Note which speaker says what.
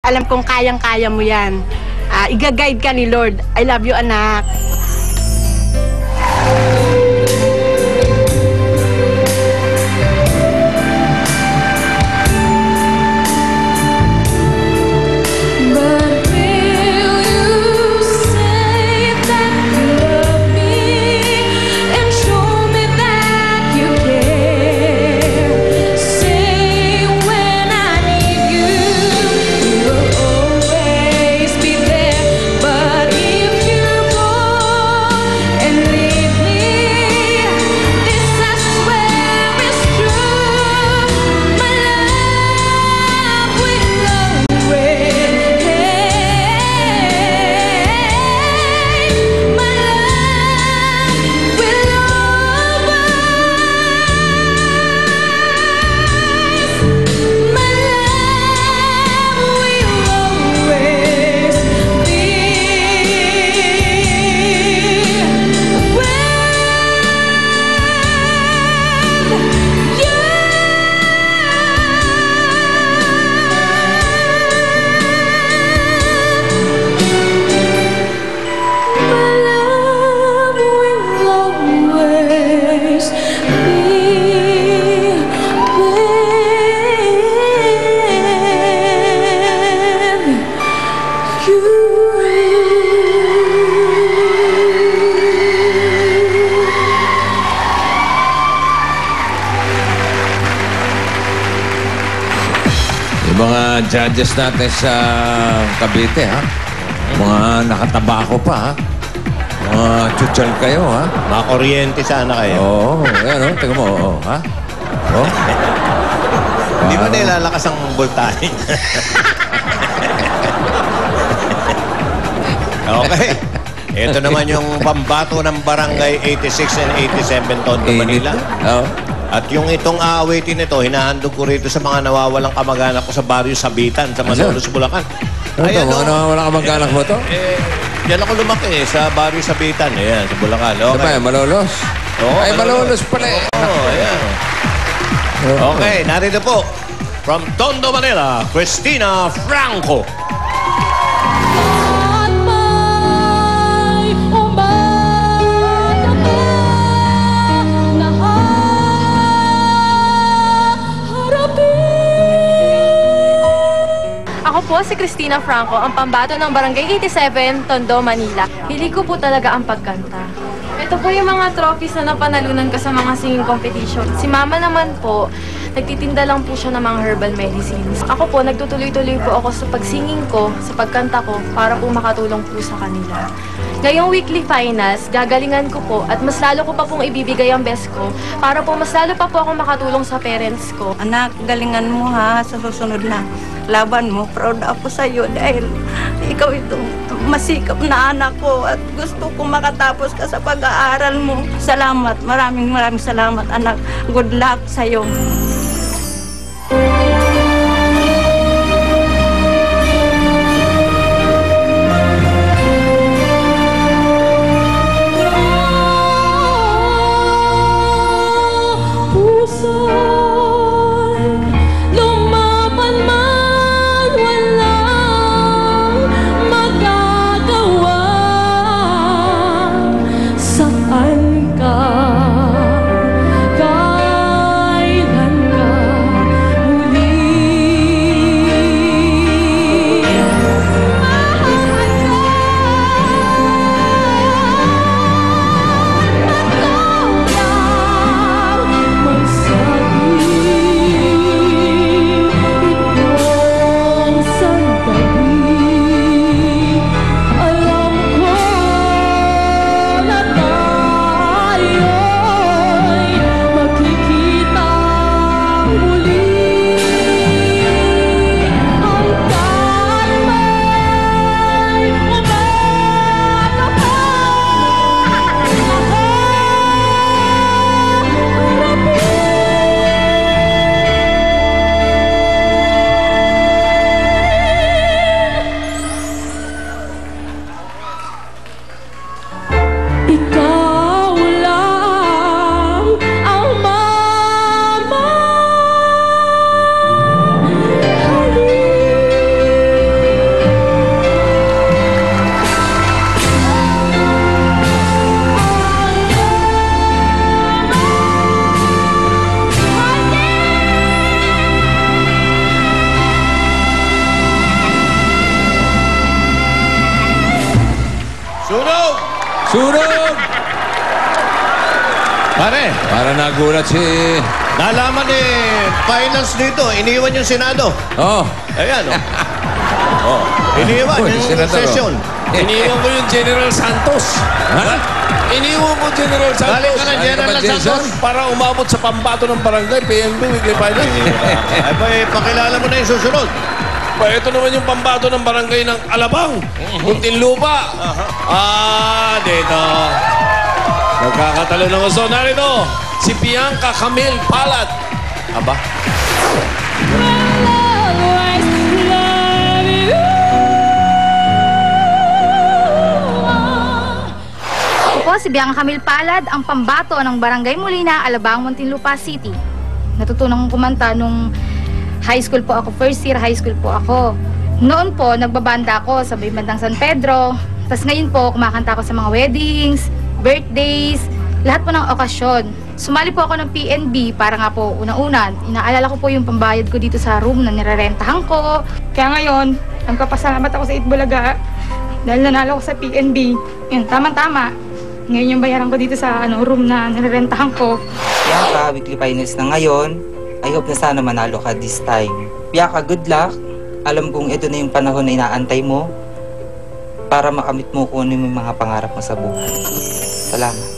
Speaker 1: Alam kong kayang-kaya mo yan. Iga-guide ka ni Lord. I love you, anak.
Speaker 2: Mga judges natin sa Cavite, ha? Mga nakatabako pa, ha? Mga chuchal kayo, ha?
Speaker 3: Mga kuryente sana kayo.
Speaker 2: Oo, yan, o. Tingnan mo, oo, ha? Oo.
Speaker 3: Hindi mo nilalakas ang voltahe. Okay. Ito naman yung pambato ng Barangay 86 and 87 Tondo, Manila.
Speaker 2: Oo.
Speaker 3: At yung itong aawitin nito, hinahandog ko rito sa mga nawawalang kamag-anak ko sa Barrio Sabitan, sa Malolos, Bulacan.
Speaker 2: Ayan, wala kamag-anak mo to?
Speaker 3: Yan ako lumaki sa Barrio Sabitan. Ayan, sa Bulacan. Okay.
Speaker 2: Diba, Malolos?
Speaker 3: Oo,
Speaker 2: ay, Malolos pala eh.
Speaker 3: Oo, ayan. Okay, narito po. From Tondo, Manila, Cristina Franco.
Speaker 4: Ako po si Cristina Franco, ang pambato ng Barangay 87, Tondo, Manila. Hilig ko po talaga ang pagkanta. Ito po yung mga trophies na napanalunan ko sa mga singing competition. Si Mama naman po, nagtitinda lang po siya ng mga herbal medicines. Ako po, nagtutuloy-tuloy po ako sa pagsinging ko, sa pagkanta ko, para po makatulong po sa kanila. Ngayong weekly finals, gagalingan ko po at mas lalo ko pa pong ibibigay ang best ko para po mas lalo pa po ako makatulong sa parents ko.
Speaker 5: Anak, galingan mo ha sa susunod na laban mo. Proud ako sa iyo dahil ikaw itong masikap na anak ko at gusto ko makatapos ka sa pag-aaral mo. Salamat, maraming salamat anak. Good luck sa iyo.
Speaker 4: Saan ka? Kailan ka?
Speaker 3: Sunog!
Speaker 2: Sunog!
Speaker 3: Pare,
Speaker 2: Para nagulat si...
Speaker 3: nalaman finals dito. Iniwan yung Senado.
Speaker 2: Oh.
Speaker 3: Ayan, oh. Iniwan
Speaker 2: Uy,
Speaker 3: yung
Speaker 2: senador,
Speaker 3: session.
Speaker 6: Iniwan ko yung General Santos.
Speaker 2: Ha?
Speaker 6: Iniwan ko General Santos.
Speaker 3: Balik ka na, General
Speaker 2: Ano ba, Jason?
Speaker 3: Santos.
Speaker 6: Para umabot sa pambato ng barangay, PNB, weekly finance.
Speaker 3: Ay, ba, pakilala mo na yung susunod.
Speaker 6: Pa, ito naman yung pambato ng barangay ng Alabang, Muntinlupa. Dito. Nagkakatalo ng gusto. Narito, si Bianca Camille Palad. Aba.
Speaker 7: Ako po si Bianca Camille Palad, ang pambato ng Barangay Molina, Alabang, Muntinlupa City. Natutunan kong kumanta nung high school po ako, first year high school po ako. Noon po, nagbabanda ako sa bandang San Pedro. Tapos ngayon po, kumakanta ako sa mga weddings, birthdays, lahat po ng okasyon. Sumali po ako ng PNB para nga po unang-una. Inaalala ko po yung pambayad ko dito sa room na nirerentahan ko. Kaya ngayon, nagpapasalamat ako sa Itbulaga dahil nanalo ako sa PNB. Yun, tama-tama. Ngayon yung bayaran ko dito sa room na nirerentahan ko.
Speaker 8: Bianca, weekly finals na ngayon. I hope na sana manalo ka this time. Bianca, good luck. Alam kong ito na yung panahon na inaantay mo para makamit mo kung ano yung mga pangarap mo sa buhay. Salamat.